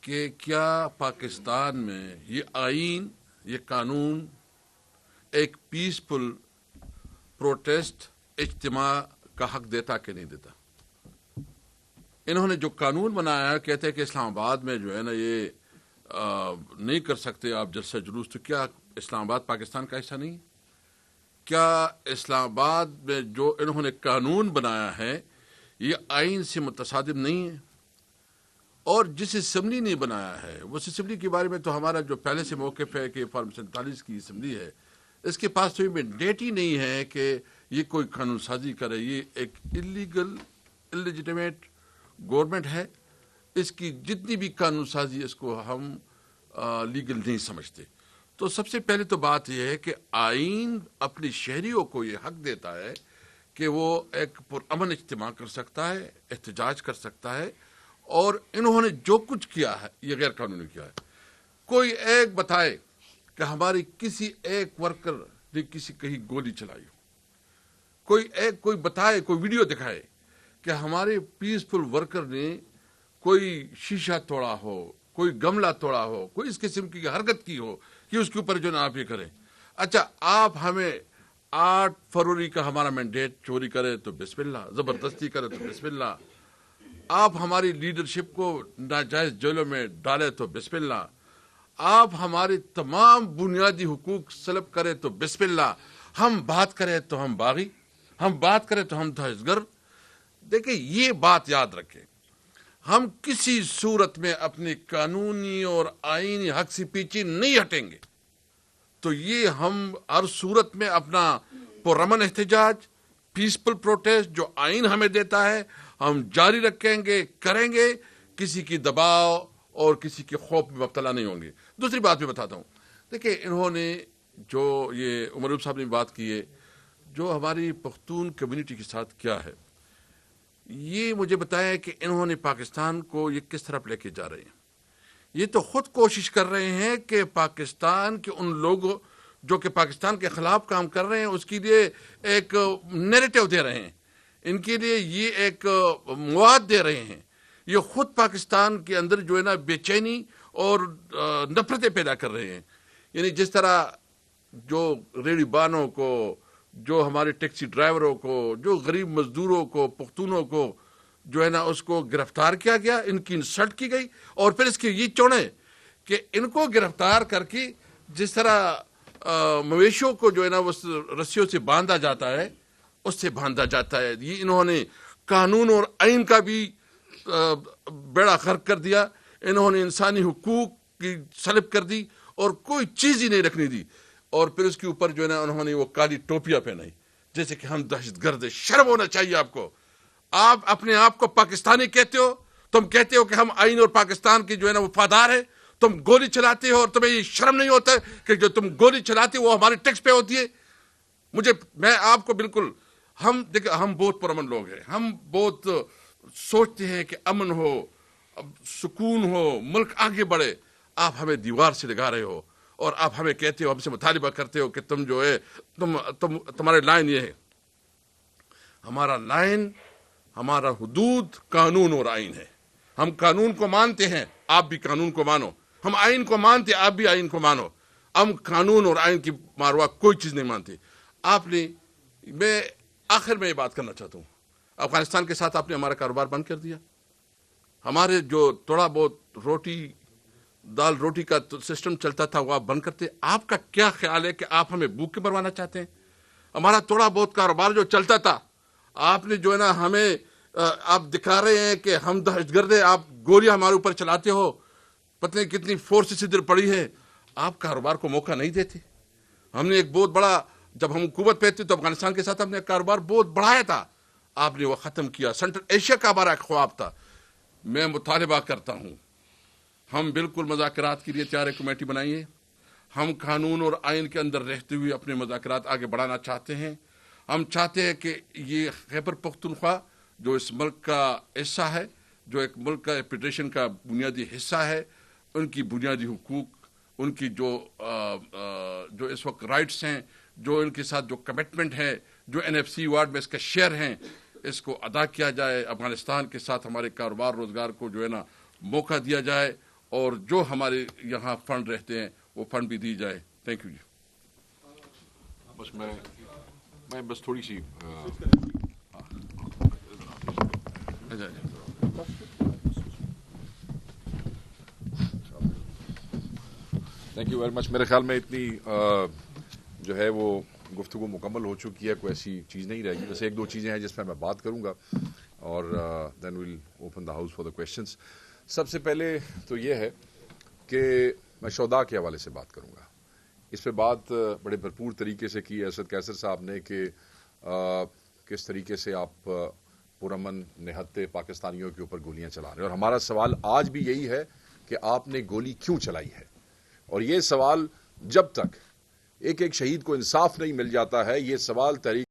کہ کیا پاکستان میں یہ آئین، یہ قانون ایک پیسفل پروٹیسٹ، اجتماع کا حق دیتا کہ نہیں دیتا؟ انہوں نے جو قانون بنایا ہے، کہتے ہیں کہ اسلام آباد میں جو ہے نا یہ نہیں کر سکتے آپ جلسہ جلوس، تو کیا اسلام آباد پاکستان کا حصہ نہیں؟ کیا اسلام آباد میں جو انہوں نے قانون بنایا ہے یہ آئین سے متصادم نہیں ہے؟ اور جس اسمبلی نے بنایا ہے اس اسمبلی کے بارے میں تو ہمارا جو پہلے سے موقف ہے کہ فارم 47 کی اسمبلی ہے، اس کے پاس تو یہ مینڈیٹ ہی نہیں ہے کہ یہ کوئی قانون سازی کرے. یہ ایک انلیگل انلیجیٹمیٹ گورنمنٹ ہے. اس کی جتنی بھی قانون سازی اس کو ہم لیگل نہیں سمجھتے. تو سب سے پہلے تو بات یہ ہے کہ آئین اپنے شہریوں کو یہ حق دیتا ہے کہ وہ ایک پرامن اجتماع کر سکتا ہے، احتجاج کر سکتا ہے، اور انہوں نے جو کچھ کیا ہے یہ غیر قانونی کیا ہے. کوئی ایک بتائے کہ ہماری کسی ایک ورکر نے کہیں گولی چلائی ہو، کوئی بتائے، کوئی ویڈیو دکھائے کہ ہمارے پیسفل ورکر نے کوئی شیشہ توڑا ہو، کوئی گملہ توڑا ہو، کوئی اس قسم کی حرکت کی ہو کہ اس کے اوپر جو نا آپ یہ کریں. اچھا، آپ ہمیں 8 فروری کا ہمارا مینڈیٹ چوری کرے تو بسم اللہ، زبردستی کرے تو بسم اللہ، آپ ہماری لیڈرشپ کو ناجائز جیلوں میں ڈالے تو بسم اللہ، آپ ہمارے تمام بنیادی حقوق سلب کرے تو بسم اللہ، ہم بات کریں تو ہم باغی، ہم بات کریں تو ہم دہشت گرد. دیکھیں، یہ بات یاد رکھیں، ہم کسی صورت میں اپنے قانونی اور آئینی حق سے پیچھے نہیں ہٹیں گے. تو یہ ہم ہر صورت میں اپنا پرامن احتجاج، پیسفل پروٹیسٹ جو آئین ہمیں دیتا ہے ہم جاری رکھیں گے، کریں گے. کسی کی دباؤ اور کسی کے خوف میں مبتلا نہیں ہوں گے. دوسری بات بھی بتاتا ہوں. دیکھیں، انہوں نے جو یہ عمر ایوب صاحب نے بات کی ہے، جو ہماری پختون کمیونٹی کے ساتھ کیا ہے، یہ مجھے بتایا کہ انہوں نے پاکستان کو یہ کس طرف لے کے جا رہے ہیں. یہ تو خود کوشش کر رہے ہیں کہ پاکستان کے ان لوگوں جو کہ پاکستان کے خلاف کام کر رہے ہیں اس کے لیے ایک نیریٹو دے رہے ہیں، ان کے لیے یہ ایک مواد دے رہے ہیں. یہ خود پاکستان کے اندر جو ہے نا بے چینی اور نفرتیں پیدا کر رہے ہیں. یعنی جس طرح جو ریڑھی بانوں کو، جو ہمارے ٹیکسی ڈرائیوروں کو، جو غریب مزدوروں کو، پختونوں کو جو ہے نا اس کو گرفتار کیا گیا، ان کی انسلٹ کی گئی، اور پھر اس کے یہ چوڑے کہ ان کو گرفتار کر کے جس طرح مویشیوں کو جو ہے نا اس رسیوں سے باندھا جاتا ہے اس سے باندھا جاتا ہے. یہ انہوں نے قانون اور آئین کا بھی بیڑا غرق کر دیا. انہوں نے انسانی حقوق کی سلب کر دی اور کوئی چیز ہی نہیں رکھنے دی. اور پھر اس کے اوپر جو ہے نا انہوں نے وہ کالی ٹوپیاں پہنائی جیسے کہ ہم دہشت گرد ہیں. شرم ہونا چاہیے آپ کو. آپ اپنے آپ کو پاکستانی کہتے ہو، تم کہتے ہو کہ ہم آئین اور پاکستان کی جو ہے نا وفادار ہیں، تم گولی چلاتے ہو اور تمہیں یہ شرم نہیں ہوتا کہ جو تم گولی چلاتے ہو وہ ہمارے ٹیکس پہ ہوتی ہے. میں آپ کو بالکل، ہم بہت پرامن لوگ ہیں، ہم بہت سوچتے ہیں کہ امن ہو، سکون ہو، ملک آگے بڑھے. آپ ہمیں دیوار سے لگا رہے ہو اور آپ ہمیں کہتے ہو، ہم سے مطالبہ کرتے ہو کہ تم جو ہے تمہارے لائن یہ ہے. ہمارا لائن، ہمارا حدود قانون اور آئین ہے. ہم قانون کو مانتے ہیں، آپ بھی قانون کو مانو. ہم آئین کو مانتے ہیں، آپ بھی آئین کو مانو. ہم قانون اور آئین کی ماروا کوئی چیز نہیں مانتے. میں آخر میں یہ بات کرنا چاہتا ہوں، افغانستان کے ساتھ آپ نے ہمارا کاروبار بند کر دیا. ہمارے جو تھوڑا بہت دال روٹی کا سسٹم چلتا تھا وہ آپ بند کرتے. آپ کا کیا خیال ہے کہ آپ ہمیں بھوک کے مروانا چاہتے ہیں؟ ہمارا تھوڑا بہت کاروبار جو چلتا تھا آپ نے جو ہے نا ہمیں آپ دکھا رہے ہیں کہ ہم دہشت گرد ہیں، آپ گولیاں ہمارے اوپر چلاتے ہو، پتہ نہیں کتنی فورسز ادھر پڑی ہے. آپ کاروبار کو موقع نہیں دیتے. ہم نے ایک بہت بڑا، جب ہم حکومت پہ تھے تو افغانستان کے ساتھ ہم نے کاروبار بہت بڑھایا تھا، آپ نے وہ ختم کیا. سینٹرل ایشیا کا ہمارا خواب تھا. میں مطالبہ کرتا ہوں، ہم بالکل مذاکرات کے لیے تیار کمیٹی بنائیے. ہم قانون اور آئین کے اندر رہتے ہوئے اپنے مذاکرات آگے بڑھانا چاہتے ہیں. ہم چاہتے ہیں کہ یہ خیبر پختونخوا جو اس ملک کا حصہ ہے، جو ایک ملک کا فیڈریشن کا بنیادی حصہ ہے، ان کی بنیادی حقوق، ان کی جو اس وقت رائٹس ہیں، جو ان کے ساتھ جو کمٹمنٹ ہے، جو NFC وارڈ میں اس کا شیئر ہیں، اس کو ادا کیا جائے. افغانستان کے ساتھ ہمارے کاروبار روزگار کو جو ہے نا موقع دیا جائے اور جو ہمارے یہاں فنڈ رہتے ہیں وہ فنڈ بھی دی جائے. تھینک یو جی. بس میں بس تھوڑی سی تھینک یو ویری مچ. میرے خیال میں اتنی جو ہے وہ گفتگو مکمل ہو چکی ہے, کوئی ایسی چیز نہیں رہے گی. بس ایک دو چیزیں ہیں جس پہ میں بات کروں گا اور then we'll open the house for the questions. سب سے پہلے تو یہ ہے کہ میں شہداء کے حوالے سے بات کروں گا. اس پہ بات بڑے بھرپور طریقے سے کی اسد قیصر صاحب نے کہ کس طریقے سے آپ پرامن نہتے پاکستانیوں کے اوپر گولیاں چلا رہے ہیں, اور ہمارا سوال آج بھی یہی ہے کہ آپ نے گولی کیوں چلائی ہے. اور یہ سوال جب تک ایک ایک شہید کو انصاف نہیں مل جاتا ہے, یہ سوال تحریک